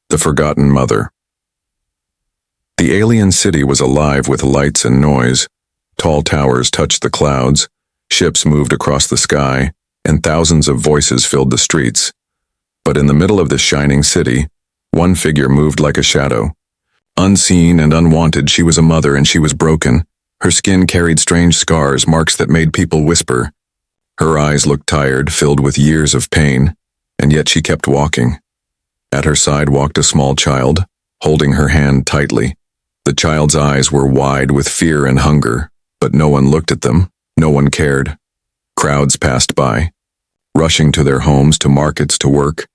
The Forgotten Mother. The alien city was alive with lights and noise. Tall towers touched the clouds, ships moved across the sky, and thousands of voices filled the streets. But in the middle of this shining city, one figure moved like a shadow. Unseen and unwanted, she was a mother, and she was broken. Her skin carried strange scars, marks that made people whisper. Her eyes looked tired, filled with years of pain, and yet she kept walking. At her side walked a small child, holding her hand tightly. The child's eyes were wide with fear and hunger, but no one looked at them, no one cared. Crowds passed by, rushing to their homes, to markets, to work.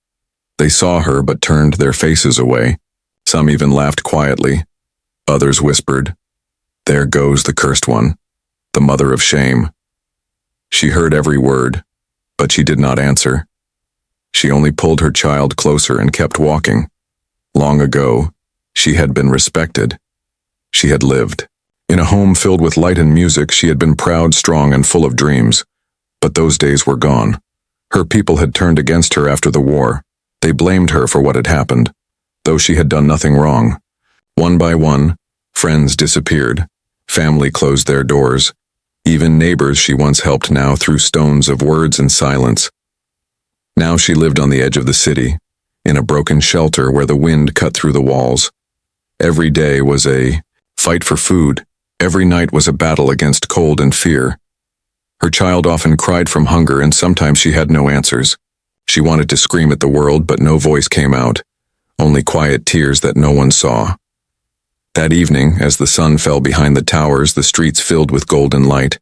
They saw her but turned their faces away. Some even laughed quietly. Others whispered, "There goes the cursed one, the mother of shame." She heard every word, but she did not answer. She only pulled her child closer and kept walking. Long ago, she had been respected. She had lived. In a home filled with light and music, she had been proud, strong, and full of dreams. But those days were gone. Her people had turned against her after the war. They blamed her for what had happened, though she had done nothing wrong. One by one, friends disappeared. Family closed their doors. Even neighbors she once helped now threw stones of words and silence. Now she lived on the edge of the city, in a broken shelter where the wind cut through the walls. Every day was a fight for food. Every night was a battle against cold and fear. Her child often cried from hunger, and sometimes she had no answers. She wanted to scream at the world, but no voice came out, only quiet tears that no one saw. That evening, as the sun fell behind the towers, the streets filled with golden light.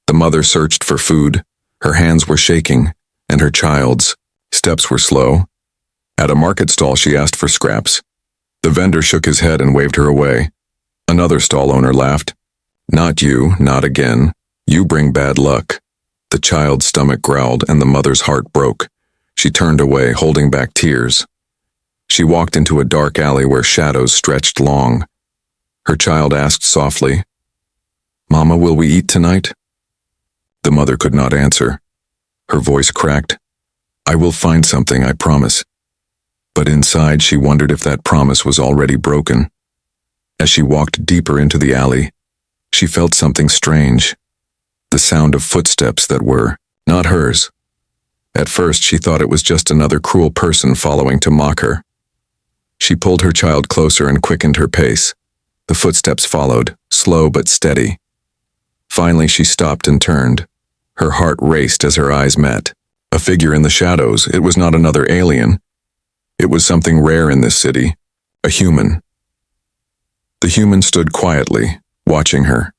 The mother searched for food. Her hands were shaking, and her child's steps were slow. At a market stall, she asked for scraps. The vendor shook his head and waved her away. Another stall owner laughed. "Not you, not again. You bring bad luck." The child's stomach growled, and the mother's heart broke. She turned away, holding back tears. She walked into a dark alley where shadows stretched long. Her child asked softly, "Mama, will we eat tonight?" The mother could not answer. Her voice cracked. "I will find something, I promise." But inside, she wondered if that promise was already broken. As she walked deeper into the alley, she felt something strange. The sound of footsteps that were not hers. At first, she thought it was just another cruel person following to mock her. She pulled her child closer and quickened her pace. The footsteps followed, slow but steady. Finally, she stopped and turned. Her heart raced as her eyes met. A figure in the shadows. It was not another alien. It was something rare in this city. A human. The human stood quietly, watching her.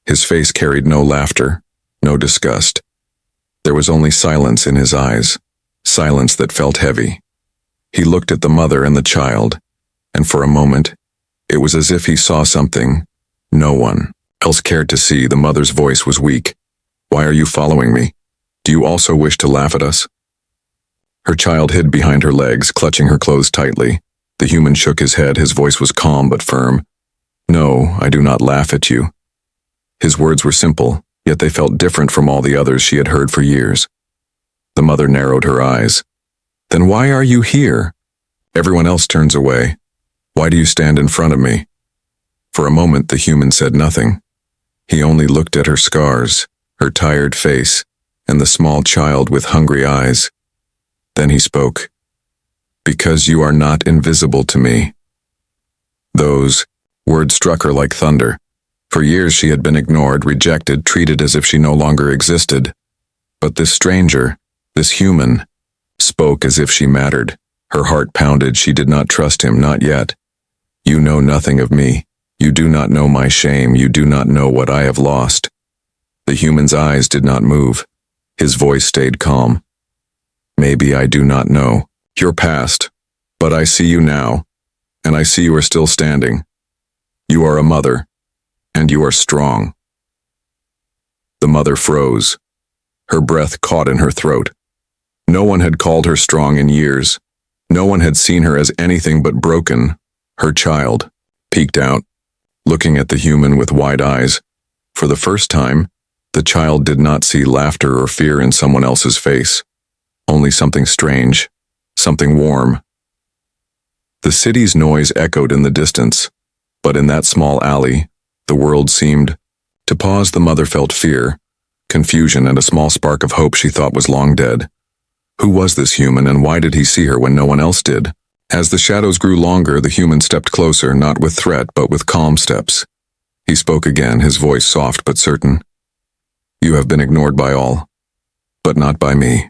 His face carried no laughter, no disgust. There was only silence in his eyes, silence that felt heavy. He looked at the mother and the child, and for a moment, it was as if he saw something no one else cared to see. The mother's voice was weak. "Why are you following me? Do you also wish to laugh at us?" Her child hid behind her legs, clutching her clothes tightly. The human shook his head. His voice was calm but firm. "No, I do not laugh at you." His words were simple, yet they felt different from all the others she had heard for years. The mother narrowed her eyes. "Then why are you here? Everyone else turns away. Why do you stand in front of me?" For a moment, the human said nothing. He only looked at her scars, her tired face, and the small child with hungry eyes. Then he spoke. "Because you are not invisible to me." Those words struck her like thunder. For years she had been ignored, rejected, treated as if she no longer existed. But this stranger, this human, spoke as if she mattered. Her heart pounded. She did not trust him, not yet. "You know nothing of me. You do not know my shame. You do not know what I have lost." The human's eyes did not move. His voice stayed calm. "Maybe I do not know your past, but I see you now, and I see you are still standing. You are a mother, and you are strong." The mother froze. Her breath caught in her throat. No one had called her strong in years. No one had seen her as anything but broken. Her child peeked out, looking at the human with wide eyes. For the first time, the child did not see laughter or fear in someone else's face. Only something strange, something warm. The city's noise echoed in the distance, but in that small alley, the world seemed to pause. The mother felt fear, confusion, and a small spark of hope she thought was long dead. Who was this human, and why did he see her when no one else did? As the shadows grew longer, the human stepped closer, not with threat, but with calm steps. He spoke again, his voice soft but certain. "You have been ignored by all, but not by me."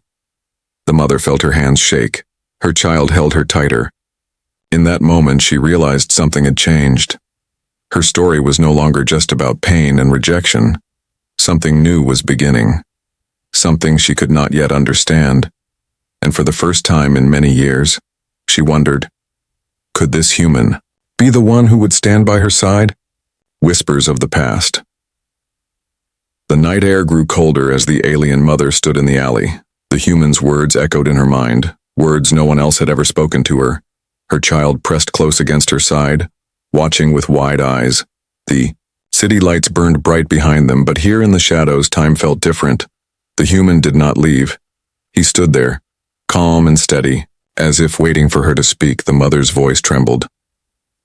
The mother felt her hands shake. Her child held her tighter. In that moment, she realized something had changed. Her story was no longer just about pain and rejection. Something new was beginning. Something she could not yet understand. And for the first time in many years, she wondered, could this human be the one who would stand by her side? Whispers of the past. The night air grew colder as the alien mother stood in the alley. The human's words echoed in her mind, words no one else had ever spoken to her. Her child pressed close against her side, watching with wide eyes. The city lights burned bright behind them, but here in the shadows, time felt different. The human did not leave. He stood there, calm and steady, as if waiting for her to speak. The mother's voice trembled.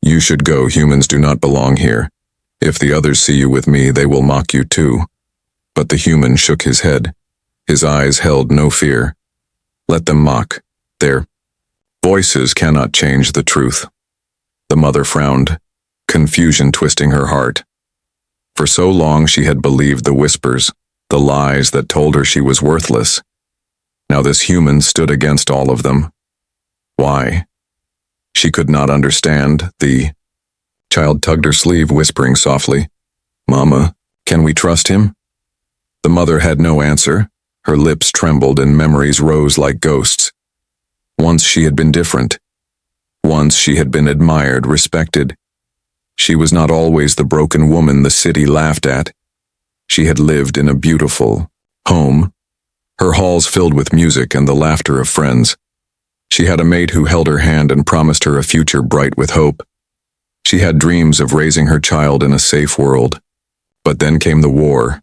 "You should go. Humans do not belong here. If the others see you with me, they will mock you too." But the human shook his head. His eyes held no fear. "Let them mock. Their voices cannot change the truth." The mother frowned, confusion twisting her heart. For so long she had believed the whispers, the lies that told her she was worthless. Now this human stood against all of them. Why? She could not understand. The child tugged her sleeve, whispering softly, "Mama, can we trust him?" The mother had no answer. Her lips trembled and memories rose like ghosts. Once she had been different. Once she had been admired, respected. She was not always the broken woman the city laughed at. She had lived in a beautiful home, her halls filled with music and the laughter of friends. She had a mate who held her hand and promised her a future bright with hope. She had dreams of raising her child in a safe world. But then came the war.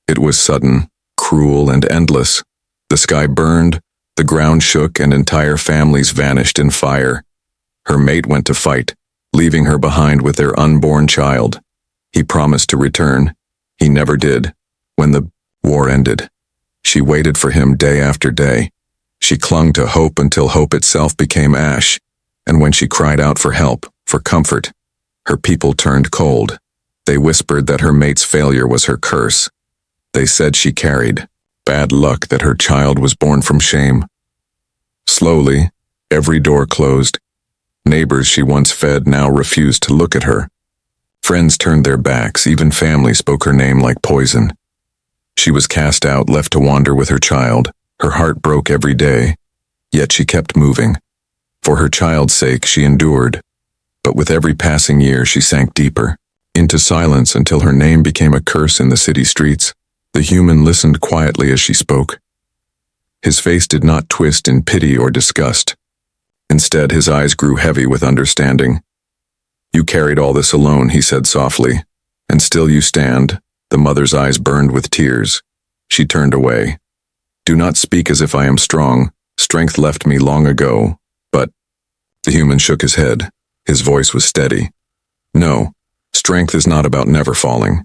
It was sudden, cruel, and endless. The sky burned, the ground shook, and entire families vanished in fire. Her mate went to fight, leaving her behind with their unborn child. He promised to return. He never did. When the war ended, she waited for him day after day. She clung to hope until hope itself became ash, and when she cried out for help, for comfort, her people turned cold. They whispered that her mate's failure was her curse. They said she carried bad luck, that her child was born from shame. Slowly, every door closed. Neighbors she once fed now refused to look at her. Friends turned their backs, even family spoke her name like poison. She was cast out, left to wander with her child. Her heart broke every day, yet she kept moving. For her child's sake she endured. But with every passing year she sank deeper, into silence until her name became a curse in the city streets. The human listened quietly as she spoke. His face did not twist in pity or disgust. Instead, his eyes grew heavy with understanding. "You carried all this alone," he said softly, "and still you stand." The mother's eyes burned with tears. She turned away. "Do not speak as if I am strong. Strength left me long ago." But the human shook his head. His voice was steady. "No, strength is not about never falling.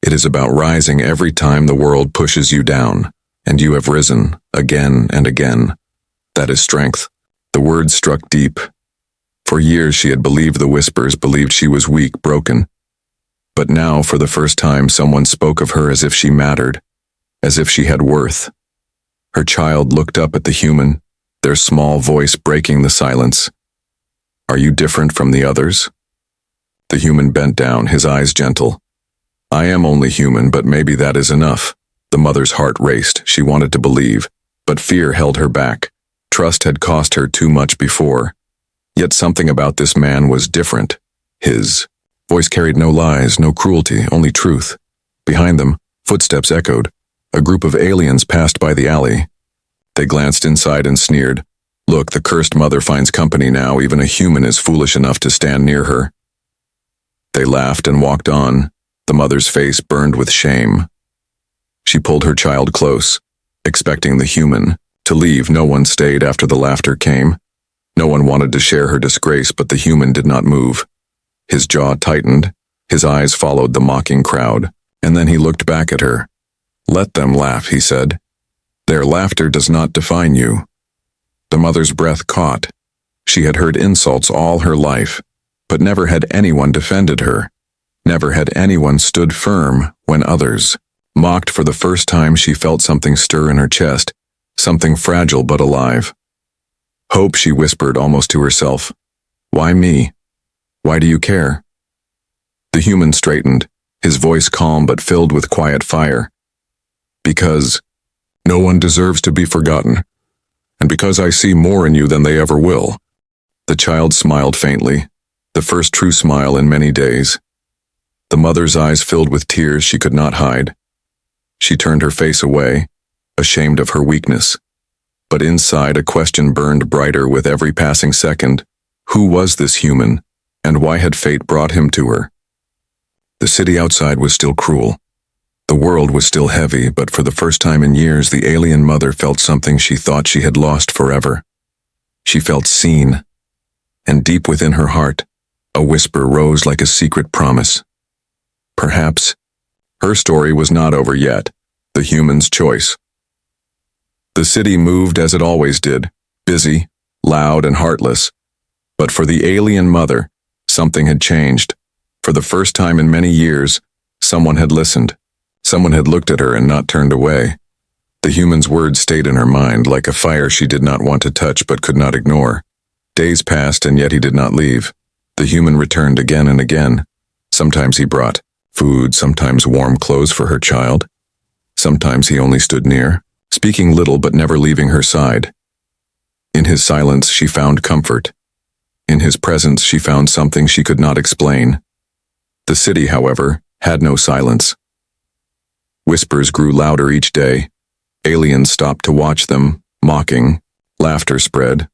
It is about rising every time the world pushes you down, and you have risen again and again. That is strength." The words struck deep. For years she had believed the whispers, believed she was weak, broken. But now, for the first time, someone spoke of her as if she mattered, as if she had worth. Her child looked up at the human, their small voice breaking the silence. "Are you different from the others?" The human bent down, his eyes gentle. "I am only human, but maybe that is enough." The mother's heart raced. She wanted to believe, but fear held her back. Trust had cost her too much before. Yet something about this man was different. His voice carried no lies, no cruelty, only truth. Behind them, footsteps echoed. A group of aliens passed by the alley. They glanced inside and sneered. "Look, the cursed mother finds company now. Even a human is foolish enough to stand near her." They laughed and walked on. The mother's face burned with shame. She pulled her child close, expecting the human to leave. No one stayed after the laughter came. No one wanted to share her disgrace, but the human did not move. His jaw tightened, his eyes followed the mocking crowd, and then he looked back at her. "Let them laugh," he said. "Their laughter does not define you." The mother's breath caught. She had heard insults all her life, but never had anyone defended her. Never had anyone stood firm when others mocked. For the first time, she felt something stir in her chest, something fragile but alive. "Hope," she whispered almost to herself. "Why me? Why do you care?" The human straightened, his voice calm but filled with quiet fire. "Because no one deserves to be forgotten, and because I see more in you than they ever will." The child smiled faintly, the first true smile in many days. The mother's eyes filled with tears she could not hide. She turned her face away, ashamed of her weakness. But inside, a question burned brighter with every passing second. Who was this human, and why had fate brought him to her? The city outside was still cruel. The world was still heavy, but for the first time in years, the alien mother felt something she thought she had lost forever. She felt seen, and deep within her heart, a whisper rose like a secret promise. Perhaps her story was not over yet, the human's choice. The city moved as it always did, busy, loud, and heartless. But for the alien mother, something had changed. For the first time in many years, someone had listened. Someone had looked at her and not turned away. The human's words stayed in her mind like a fire she did not want to touch but could not ignore. Days passed and yet he did not leave. The human returned again and again. Sometimes he brought food, sometimes warm clothes for her child. Sometimes he only stood near, speaking little but never leaving her side. In his silence she found comfort. In his presence she found something she could not explain. The city, however, had no silence. Whispers grew louder each day. Aliens stopped to watch them, mocking. Laughter spread.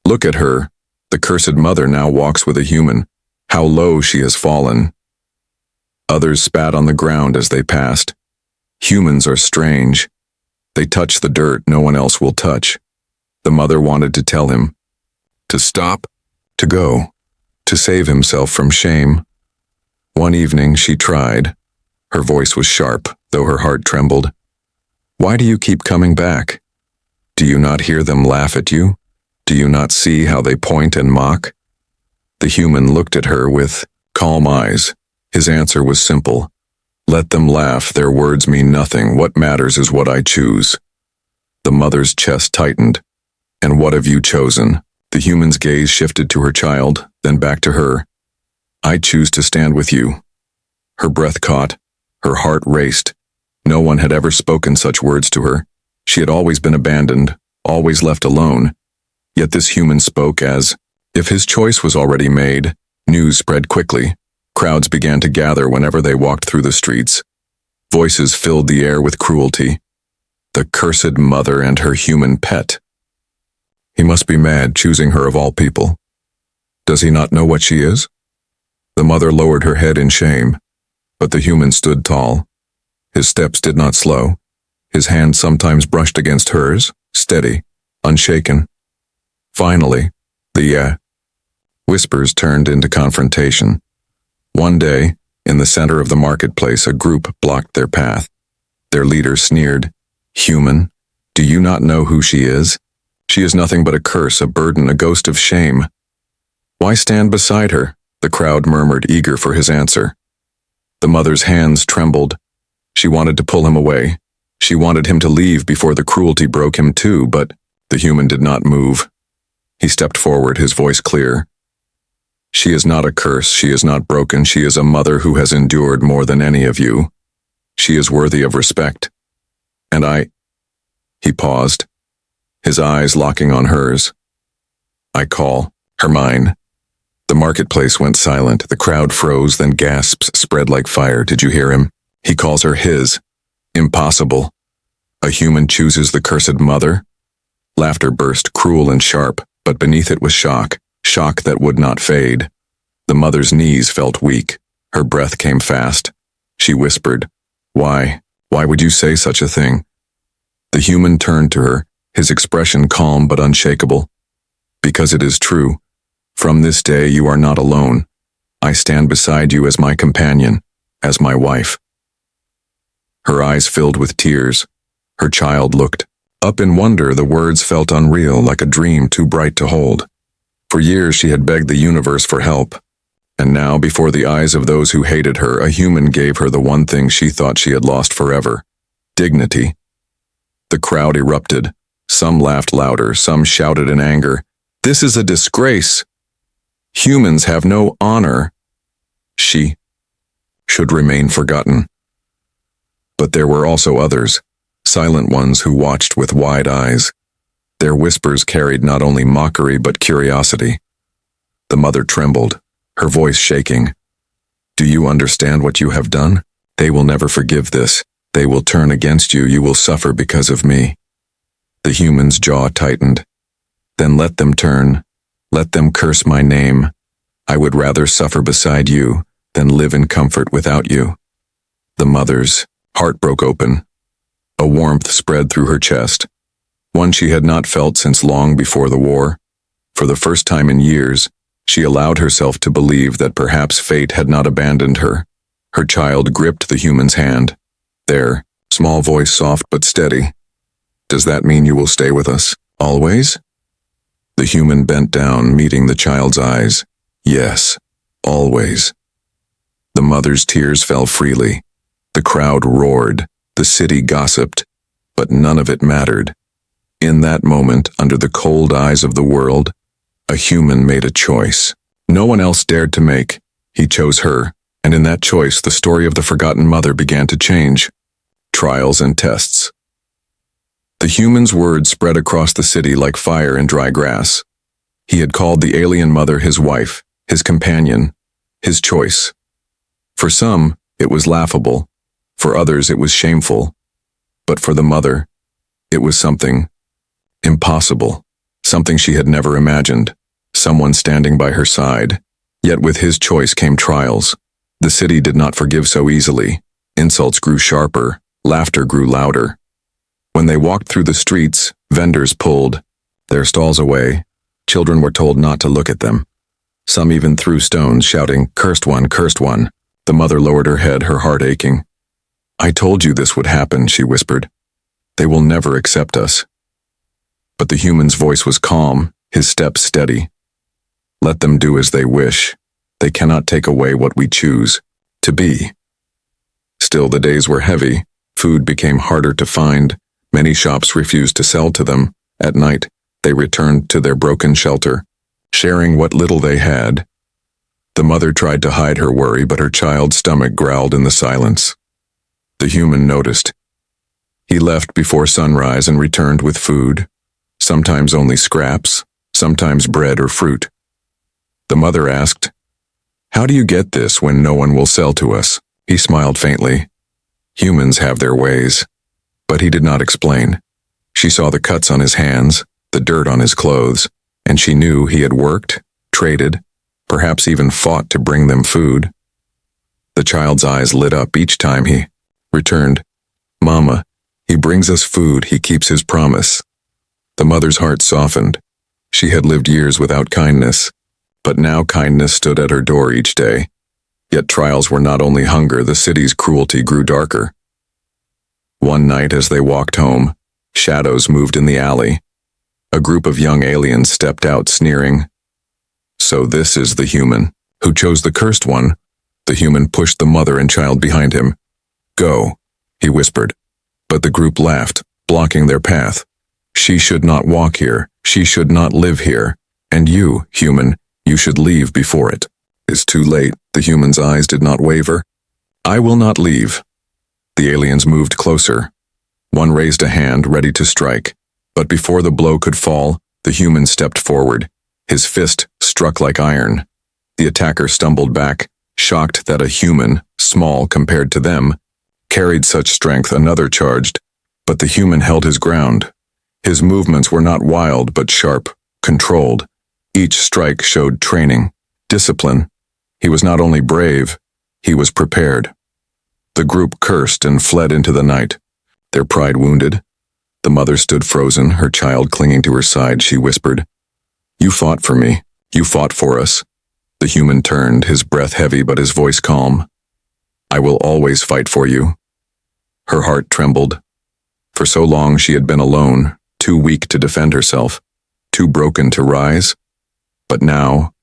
"Look at her. The cursed mother now walks with a human. How low she has fallen." Others spat on the ground as they passed. Humans are strange. They touch the dirt no one else will touch. The mother wanted to tell him. To stop. To go. To save himself from shame. One evening she tried. Her voice was sharp, though her heart trembled. "Why do you keep coming back? Do you not hear them laugh at you? Do you not see how they point and mock?" The human looked at her with calm eyes. His answer was simple. "Let them laugh, their words mean nothing. What matters is what I choose." The mother's chest tightened. "And what have you chosen?" The human's gaze shifted to her child, then back to her. "I choose to stand with you." Her breath caught. Her heart raced. No one had ever spoken such words to her. She had always been abandoned, always left alone. Yet this human spoke as if his choice was already made. News spread quickly. Crowds began to gather whenever they walked through the streets. Voices filled the air with cruelty. The cursed mother and her human pet. He must be mad, choosing her of all people. Does he not know what she is? The mother lowered her head in shame, but the human stood tall. His steps did not slow. His hand sometimes brushed against hers, steady, unshaken. Finally, the whispers turned into confrontation. One day, in the center of the marketplace, a group blocked their path. Their leader sneered, "Human, do you not know who she is? She is nothing but a curse, a burden, a ghost of shame." "Why stand beside her?" the crowd murmured, eager for his answer. The mother's hands trembled. She wanted to pull him away. She wanted him to leave before the cruelty broke him too, but the human did not move. He stepped forward, his voice clear. "She is not a curse, she is not broken, she is a mother who has endured more than any of you. She is worthy of respect. And He paused, his eyes locking on hers. "I call her mine." The marketplace went silent, the crowd froze, then gasps spread like fire. "Did you hear him? He calls her his. Impossible. A human chooses the cursed mother?" Laughter burst, cruel and sharp, but beneath it was shock, shock that would not fade. The mother's knees felt weak. Her breath came fast. She whispered, Why would you say such a thing?" The human turned to her, his expression calm but unshakable. Because it is true. From this day you are not alone. I stand beside you as my companion, as my wife." Her eyes filled with tears. Her child looked up in wonder. The words felt unreal, like a dream too bright to hold. For years she had begged the universe for help, and now, before the eyes of those who hated her, a human gave her the one thing she thought she had lost forever: dignity. The crowd erupted. Some laughed louder, some shouted in anger, "This is a disgrace! Humans have no honor. She should remain forgotten." But there were also others, silent ones who watched with wide eyes. Their whispers carried not only mockery but curiosity. The mother trembled, her voice shaking. "Do you understand what you have done? They will never forgive this. They will turn against you. You will suffer because of me." The human's jaw tightened. "Then let them turn. Let them curse my name. I would rather suffer beside you than live in comfort without you." The mother's heart broke open. A warmth spread through her chest, one she had not felt since long before the war. For the first time in years, she allowed herself to believe that perhaps fate had not abandoned her. Her child gripped the human's hand. "There," small voice, soft but steady. "Does that mean you will stay with us, always?" The human bent down, meeting the child's eyes. "Yes, always." The mother's tears fell freely. The crowd roared. The city gossiped. But none of it mattered. In that moment, under the cold eyes of the world, a human made a choice. No one else dared to make. He chose her, and in that choice, the story of the forgotten mother began to change. Trials and tests. The human's words spread across the city like fire in dry grass. He had called the alien mother his wife, his companion, his choice. For some, it was laughable. For others, it was shameful. But for the mother, it was something impossible, something she had never imagined, someone standing by her side. Yet with his choice came trials. The city did not forgive so easily. Insults grew sharper, laughter grew louder. When they walked through the streets, vendors pulled their stalls away. Children were told not to look at them. Some even threw stones, shouting, "Cursed one, cursed one." The mother lowered her head, her heart aching. "I told you this would happen," she whispered. "They will never accept us." But the human's voice was calm, his steps steady. "Let them do as they wish. They cannot take away what we choose to be." Still, the days were heavy. Food became harder to find. Many shops refused to sell to them. At night, they returned to their broken shelter, sharing what little they had. The mother tried to hide her worry, but her child's stomach growled in the silence. The human noticed. He left before sunrise and returned with food, sometimes only scraps, sometimes bread or fruit. The mother asked, "How do you get this when no one will sell to us?" He smiled faintly. Humans have their ways. But he did not explain. She saw the cuts on his hands, the dirt on his clothes, and she knew he had worked, traded, perhaps even fought to bring them food. The child's eyes lit up each time he returned. "Mama, he brings us food, he keeps his promise." The mother's heart softened. She had lived years without kindness, but now kindness stood at her door each day. Yet trials were not only hunger, the city's cruelty grew darker. One night as they walked home, shadows moved in the alley. A group of young aliens stepped out, sneering. "So this is the human who chose the cursed one." The human pushed the mother and child behind him. "Go," he whispered. But the group laughed, blocking their path. "She should not walk here. She should not live here. And you, human, you should leave before it is too late." The human's eyes did not waver. "I will not leave." The aliens moved closer. One raised a hand, ready to strike. But before the blow could fall, the human stepped forward. His fist struck like iron. The attacker stumbled back, shocked that a human, small compared to them, carried such strength. Another charged, but the human held his ground. His movements were not wild but sharp, controlled. Each strike showed training, discipline. He was not only brave, he was prepared. The group cursed and fled into the night, their pride wounded. The mother stood frozen, her child clinging to her side. She whispered, You fought for me. You fought for us. The human turned, his breath heavy but his voice calm. I will always fight for you. Her heart trembled. For so long she had been alone, too weak to defend herself, too broken to rise. But now,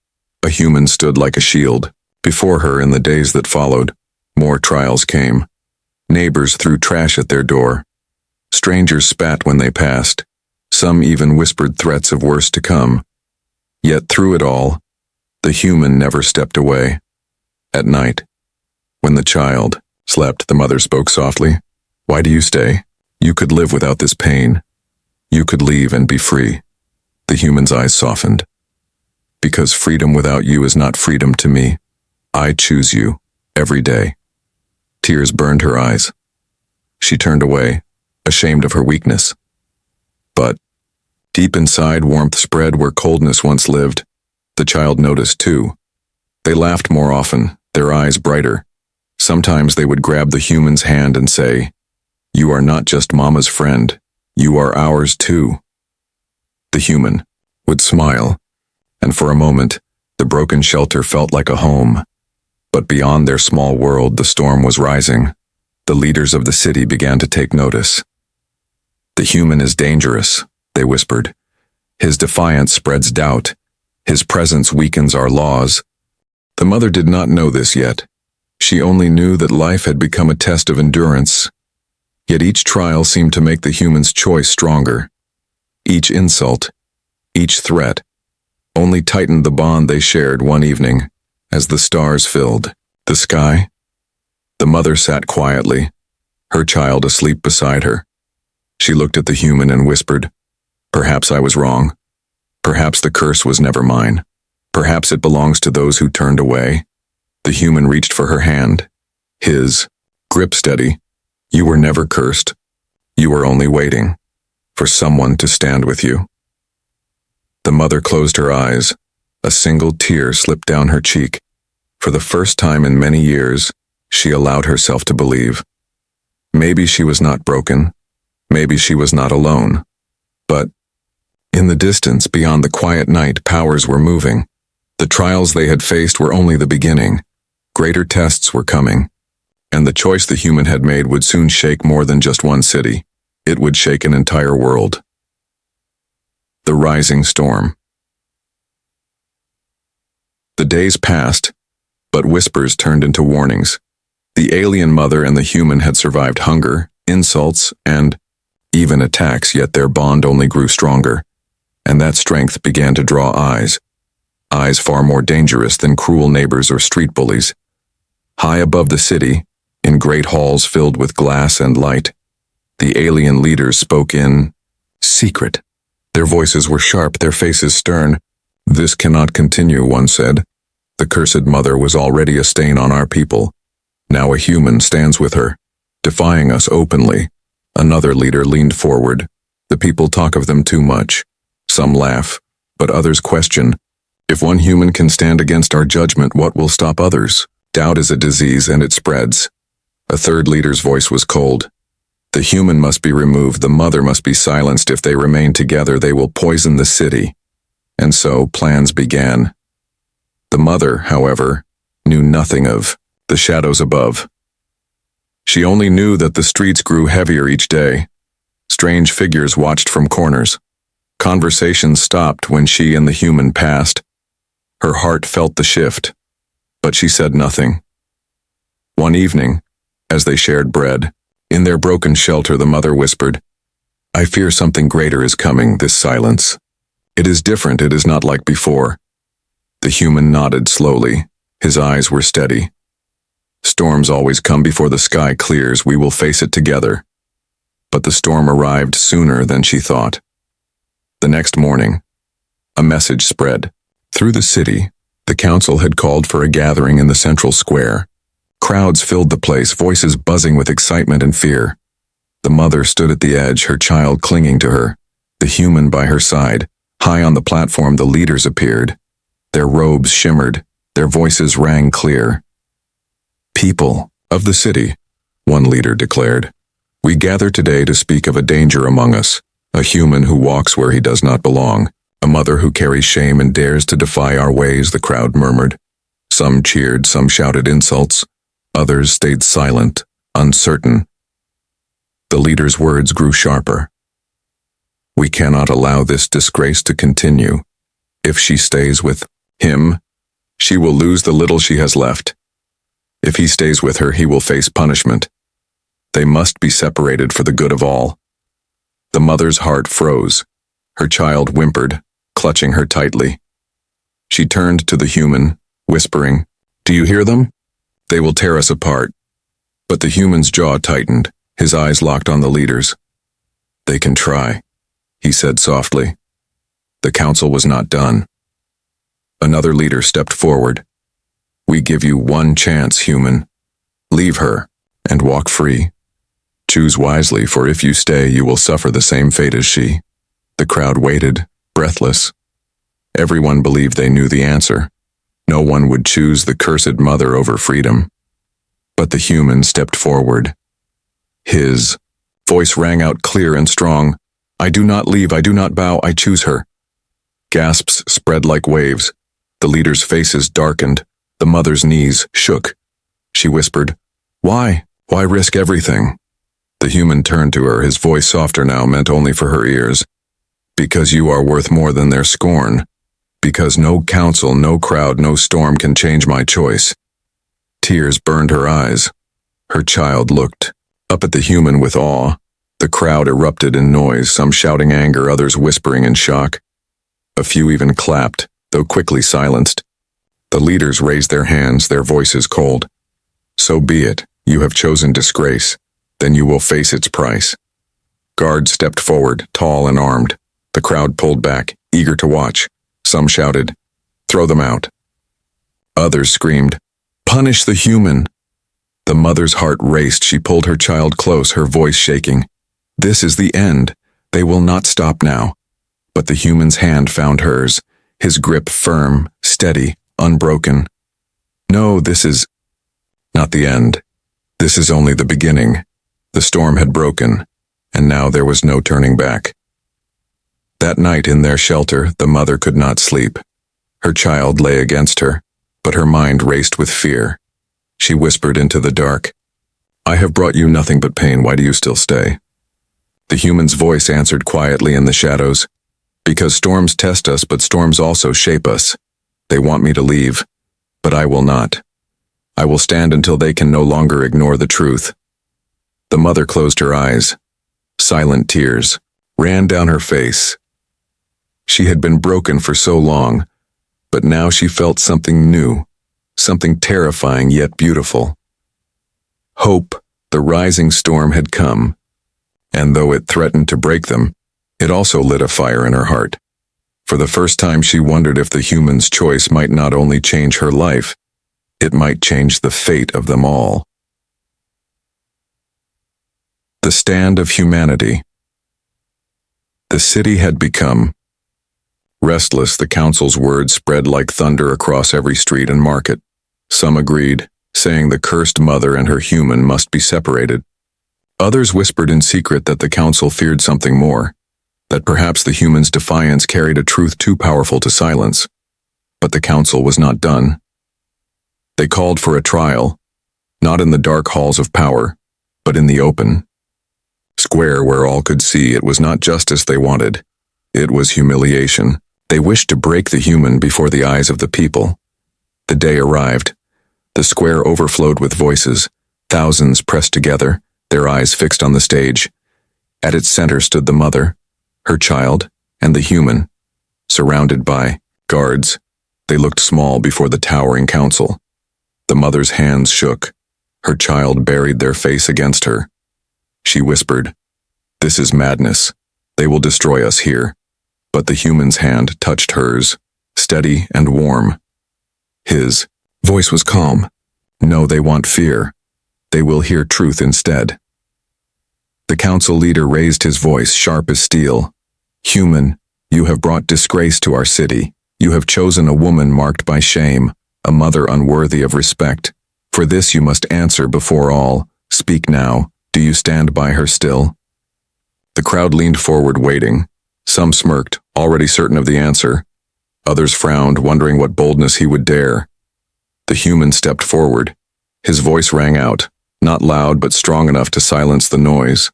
a human stood like a shield. Before her in the days that followed, more trials came. Neighbors threw trash at their door. Strangers spat when they passed. Some even whispered threats of worse to come. Yet through it all, the human never stepped away. At night, when the child slept, the mother spoke softly. Why do you stay? You could live without this pain. You could leave and be free. The human's eyes softened. Because freedom without you is not freedom to me. I choose you, every day. Tears burned her eyes. She turned away, ashamed of her weakness. But deep inside, warmth spread where coldness once lived. The child noticed too. They laughed more often, their eyes brighter. Sometimes they would grab the human's hand and say, "You are not just Mama's friend, you are ours too." The human would smile, and for a moment, the broken shelter felt like a home. But beyond their small world, the storm was rising. The leaders of the city began to take notice. "The human is dangerous," they whispered. "His defiance spreads doubt. His presence weakens our laws." The mother did not know this yet. She only knew that life had become a test of endurance. Yet each trial seemed to make the human's choice stronger. Each insult, each threat, only tightened the bond they shared one evening as the stars filled the sky. The mother sat quietly, her child asleep beside her. She looked at the human and whispered, "Perhaps I was wrong. Perhaps the curse was never mine. Perhaps it belongs to those who turned away." The human reached for her hand. His grip steady. "You were never cursed. You were only waiting for someone to stand with you." The mother closed her eyes. A single tear slipped down her cheek. For the first time in many years, she allowed herself to believe. Maybe she was not broken. Maybe she was not alone. But in the distance, beyond the quiet night, powers were moving. The trials they had faced were only the beginning. Greater tests were coming. And the choice the human had made would soon shake more than just one city. It would shake an entire world. The rising storm. The days passed, but whispers turned into warnings. The alien mother and the human had survived hunger, insults, and even attacks, yet their bond only grew stronger. And that strength began to draw eyes. Eyes far more dangerous than cruel neighbors or street bullies. High above the city, in great halls filled with glass and light, the alien leaders spoke in secret. Their voices were sharp, their faces stern. "This cannot continue," one said. "The cursed mother was already a stain on our people. Now a human stands with her, defying us openly." Another leader leaned forward. "The people talk of them too much. Some laugh, but others question. If one human can stand against our judgment, what will stop others? Doubt is a disease and it spreads." A third leader's voice was cold. "The human must be removed, the mother must be silenced. If they remain together, they will poison the city." And so plans began. The mother, however, knew nothing of the shadows above. She only knew that the streets grew heavier each day. Strange figures watched from corners. Conversations stopped when she and the human passed. Her heart felt the shift, but she said nothing. One evening, as they shared bread, in their broken shelter, the mother whispered, "I fear something greater is coming, this silence. It is different, it is not like before." The human nodded slowly. His eyes were steady. "Storms always come before the sky clears. We will face it together." But the storm arrived sooner than she thought. The next morning, a message spread. Through the city, the council had called for a gathering in the central square. Crowds filled the place, voices buzzing with excitement and fear. The mother stood at the edge, her child clinging to her, the human by her side. High on the platform, the leaders appeared. Their robes shimmered, their voices rang clear. "People of the city," one leader declared, "we gather today to speak of a danger among us, a human who walks where he does not belong, A mother who carries shame and dares to defy our ways, the crowd murmured. Some cheered, some shouted insults. Others stayed silent, uncertain. The leader's words grew sharper. We cannot allow this disgrace to continue. If she stays with him, she will lose the little she has left. If he stays with her, he will face punishment. They must be separated for the good of all. The mother's heart froze. Her child whimpered, clutching her tightly. She turned to the human, whispering, "Do you hear them? They will tear us apart." But the human's jaw tightened, his eyes locked on the leader's. "They can try," he said softly. The council was not done. Another leader stepped forward. "We give you one chance, human. Leave her and walk free. Choose wisely, for if you stay, you will suffer the same fate as she." The crowd waited, breathless. Everyone believed they knew the answer. No one would choose the cursed mother over freedom. But the human stepped forward. His voice rang out clear and strong. "I do not leave, I do not bow, I choose her." Gasps spread like waves. The leaders' faces darkened. The mother's knees shook. She whispered, "Why? Why risk everything?" The human turned to her, his voice softer now, meant only for her ears. "Because you are worth more than their scorn. Because no council, no crowd, no storm can change my choice." Tears burned her eyes. Her child looked up at the human with awe. The crowd erupted in noise, some shouting anger, others whispering in shock. A few even clapped, though quickly silenced. The leaders raised their hands, their voices cold. "So be it. You have chosen disgrace. Then you will face its price." Guards stepped forward, tall and armed. The crowd pulled back, eager to watch. Some shouted, "Throw them out." Others screamed, "Punish the human." The mother's heart raced. She pulled her child close, her voice shaking. "This is the end. They will not stop now." But the human's hand found hers, his grip firm, steady, unbroken. "No, this is not the end. This is only the beginning." The storm had broken, and now there was no turning back. That night in their shelter, the mother could not sleep. Her child lay against her, but her mind raced with fear. She whispered into the dark, "I have brought you nothing but pain. Why do you still stay?" The human's voice answered quietly in the shadows, "Because storms test us, but storms also shape us. They want me to leave, but I will not. I will stand until they can no longer ignore the truth." The mother closed her eyes. Silent tears ran down her face. She had been broken for so long, but now she felt something new, something terrifying yet beautiful. Hope, the rising storm, had come, and though it threatened to break them, it also lit a fire in her heart. For the first time she wondered if the human's choice might not only change her life, it might change the fate of them all. The stand of humanity. The city had become restless. The council's words spread like thunder across every street and market. Some agreed, saying the cursed mother and her human must be separated. Others whispered in secret that the council feared something more, that perhaps the human's defiance carried a truth too powerful to silence. But the council was not done. They called for a trial, not in the dark halls of power, but in the open. Square where all could see. It was not justice they wanted. It was humiliation. They wished to break the human before the eyes of the people. The day arrived. The square overflowed with voices. Thousands pressed together, their eyes fixed on the stage. At its center stood the mother, her child, and the human. Surrounded by guards, they looked small before the towering council. The mother's hands shook. Her child buried their face against her. She whispered, "This is madness. They will destroy us here." But the human's hand touched hers, steady and warm. His voice was calm. "No, they want fear. They will hear truth instead." The council leader raised his voice, sharp as steel. "Human, you have brought disgrace to our city. You have chosen a woman marked by shame, a mother unworthy of respect. For this you must answer before all. Speak now. Do you stand by her still?" The crowd leaned forward, waiting. Some smirked, already certain of the answer. Others frowned, wondering what boldness he would dare. The human stepped forward. His voice rang out, not loud but strong enough to silence the noise.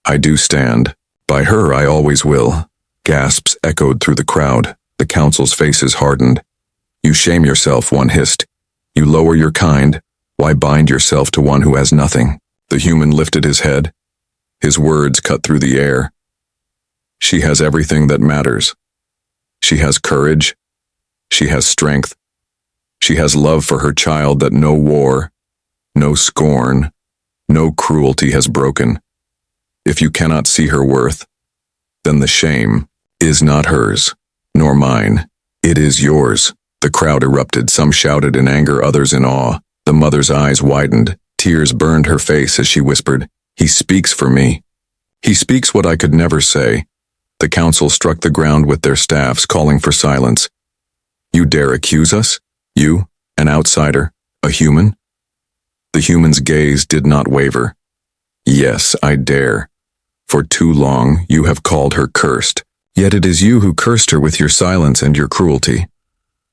"I do stand. By her I always will." Gasps echoed through the crowd. The council's faces hardened. "You shame yourself," one hissed. "You lower your kind. Why bind yourself to one who has nothing?" The human lifted his head. His words cut through the air. "She has everything that matters. She has courage. She has strength. She has love for her child that no war, no scorn, no cruelty has broken. If you cannot see her worth, then the shame is not hers, nor mine. It is yours." The crowd erupted. Some shouted in anger, others in awe. The mother's eyes widened. Tears burned her face as she whispered, "He speaks for me. He speaks what I could never say." The council struck the ground with their staffs, calling for silence. "You dare accuse us? You, an outsider, a human?" The human's gaze did not waver. "Yes, I dare. For too long you have called her cursed. Yet it is you who cursed her with your silence and your cruelty.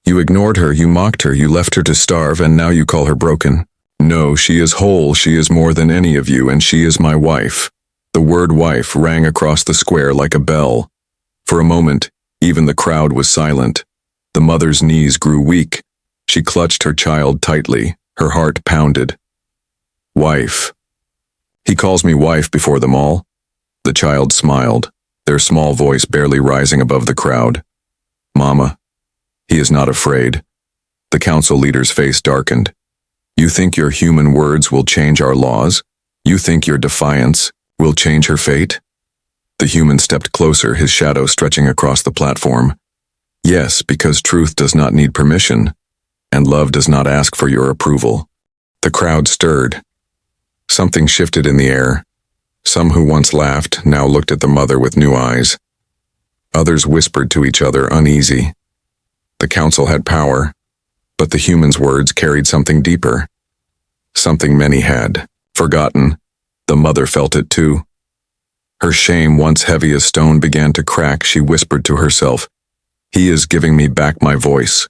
You ignored her, you mocked her, you left her to starve, and now you call her broken. No, she is whole, she is more than any of you, and she is my wife." The word wife rang across the square like a bell. For a moment, even the crowd was silent. The mother's knees grew weak. She clutched her child tightly, her heart pounded. "Wife. He calls me wife before them all." The child smiled, their small voice barely rising above the crowd. "Mama. He is not afraid." The council leader's face darkened. "You think your human words will change our laws? You think your defiance will change her fate?" The human stepped closer, his shadow stretching across the platform. "Yes, because truth does not need permission, and love does not ask for your approval." The crowd stirred. Something shifted in the air. Some who once laughed now looked at the mother with new eyes. Others whispered to each other, uneasy. The council had power, but the human's words carried something deeper. Something many had forgotten. The mother felt it too. Her shame, once heavy as stone, began to crack. She whispered to herself, "He is giving me back my voice."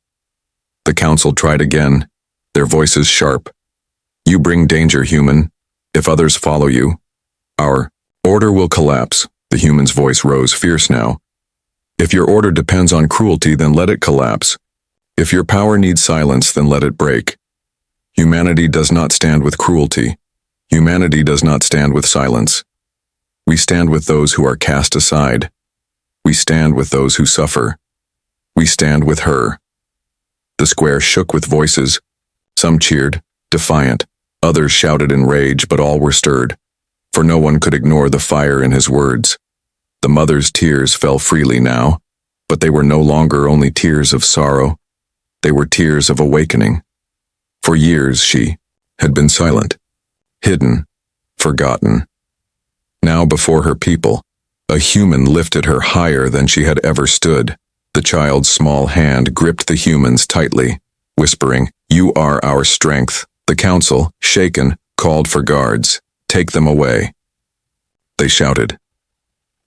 The council tried again, their voices sharp. "You bring danger, human. If others follow you, our order will collapse." The human's voice rose, fierce now. "If your order depends on cruelty, then let it collapse. If your power needs silence, then let it break. Humanity does not stand with cruelty. Humanity does not stand with silence. We stand with those who are cast aside. We stand with those who suffer. We stand with her." The square shook with voices. Some cheered, defiant. Others shouted in rage, but all were stirred, for no one could ignore the fire in his words. The mother's tears fell freely now, but they were no longer only tears of sorrow. They were tears of awakening. For years she had been silent, hidden, forgotten. Now before her people, a human lifted her higher than she had ever stood. The child's small hand gripped the human's tightly, whispering, "You are our strength." The council, shaken, called for guards. "Take them away." They shouted.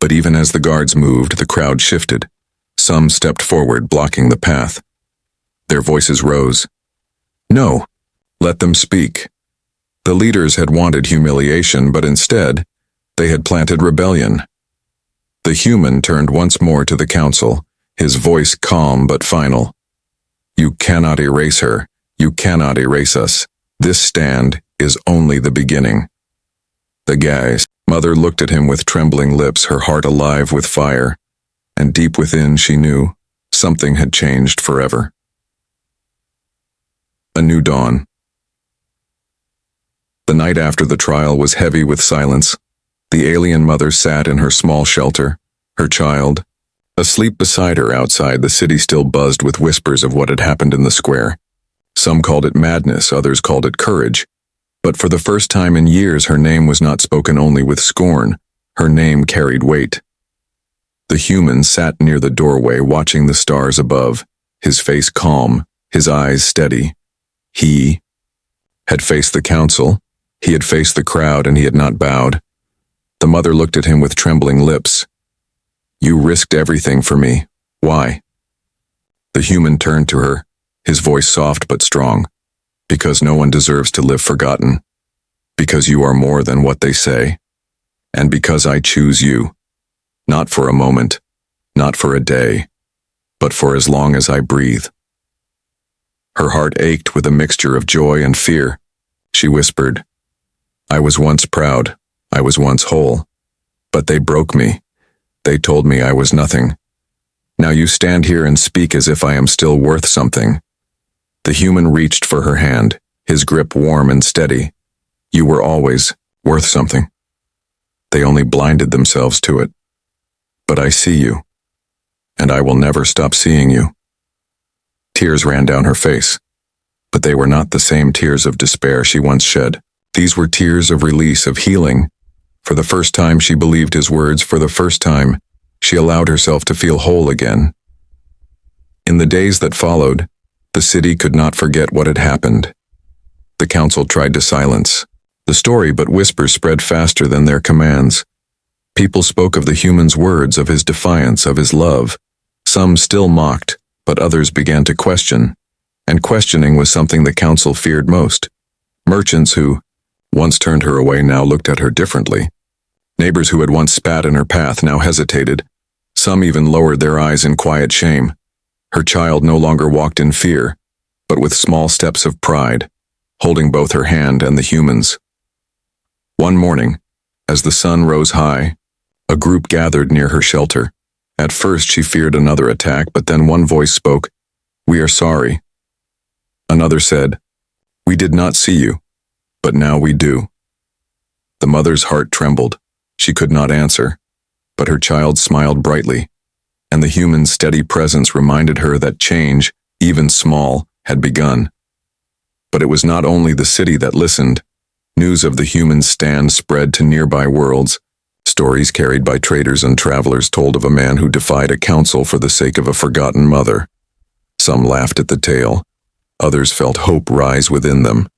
But even as the guards moved, the crowd shifted. Some stepped forward, blocking the path. Their voices rose. "No, let them speak." The leaders had wanted humiliation, but instead, they had planted rebellion. The human turned once more to the council, his voice calm but final. "You cannot erase her. You cannot erase us. This stand is only the beginning." The guy's mother looked at him with trembling lips, her heart alive with fire, and deep within she knew something had changed forever. A new dawn. The night after the trial was heavy with silence. The alien mother sat in her small shelter, her child asleep beside her. Outside, the city still buzzed with whispers of what had happened in the square. Some called it madness, others called it courage. But for the first time in years, her name was not spoken only with scorn. Her name carried weight. The human sat near the doorway, watching the stars above, his face calm, his eyes steady. He had faced the council, he had faced the crowd, and he had not bowed. The mother looked at him with trembling lips. You risked everything for me. Why? The human turned to her, his voice soft but strong. Because no one deserves to live forgotten. Because you are more than what they say. And because I choose you. Not for a moment, not for a day, but for as long as I breathe. Her heart ached with a mixture of joy and fear. She whispered, I was once proud, I was once whole. But they broke me. They told me I was nothing. Now you stand here and speak as if I am still worth something. The human reached for her hand, his grip warm and steady. You were always worth something. They only blinded themselves to it. But I see you, and I will never stop seeing you. Tears ran down her face, but they were not the same tears of despair she once shed. These were tears of release, of healing. For the first time she believed his words, for the first time she allowed herself to feel whole again. In the days that followed, the city could not forget what had happened. The council tried to silence the story, but whispers spread faster than their commands. People spoke of the human's words, of his defiance, of his love. Some still mocked, but others began to question. And questioning was something the council feared most. Merchants who once turned her away now looked at her differently. Neighbors who had once spat in her path now hesitated. Some even lowered their eyes in quiet shame. Her child no longer walked in fear, but with small steps of pride, holding both her hand and the human's. One morning, as the sun rose high, a group gathered near her shelter. At first she feared another attack, but then one voice spoke, We are sorry. Another said, We did not see you, but now we do. The mother's heart trembled. She could not answer, but her child smiled brightly, and the human's steady presence reminded her that change, even small, had begun. But it was not only the city that listened. News of the human's stand spread to nearby worlds. Stories carried by traders and travelers told of a man who defied a council for the sake of a forgotten mother. Some laughed at the tale. Others felt hope rise within them.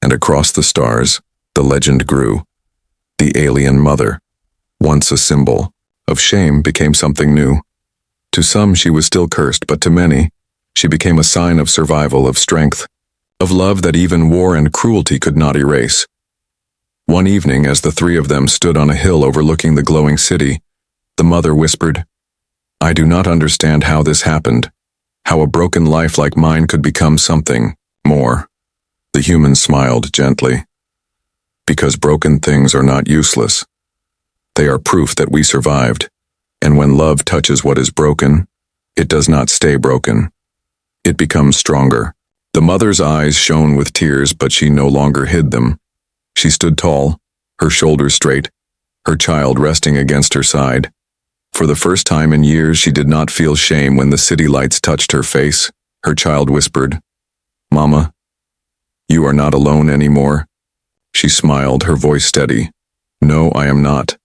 And across the stars, the legend grew. The alien mother, once a symbol of shame, became something new. To some she was still cursed, but to many, she became a sign of survival, of strength, of love that even war and cruelty could not erase. One evening, as the three of them stood on a hill overlooking the glowing city, the mother whispered, I do not understand how this happened, how a broken life like mine could become something more. The human smiled gently. Because broken things are not useless. They are proof that we survived, and when love touches what is broken, it does not stay broken. It becomes stronger. The mother's eyes shone with tears, but she no longer hid them. She stood tall, her shoulders straight, her child resting against her side. For the first time in years, she did not feel shame when the city lights touched her face. Her child whispered, Mama, you are not alone anymore. She smiled, her voice steady. No, I am not.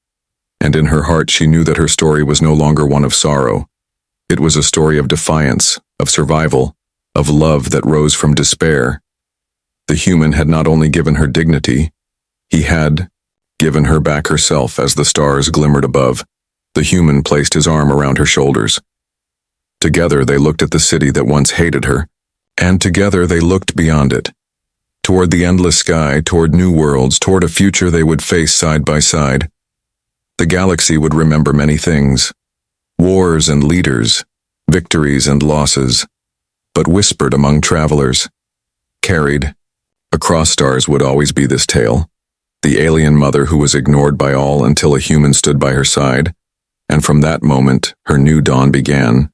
And in her heart she knew that her story was no longer one of sorrow. It was a story of defiance, of survival, of love that rose from despair. The human had not only given her dignity, he had given her back herself. As the stars glimmered above, the human placed his arm around her shoulders. Together they looked at the city that once hated her, and together they looked beyond it. Toward the endless sky, toward new worlds, toward a future they would face side by side. The galaxy would remember many things. Wars and leaders, victories and losses, but whispered among travelers, carried across stars would always be this tale. The alien mother who was ignored by all until a human stood by her side, and from that moment her new dawn began.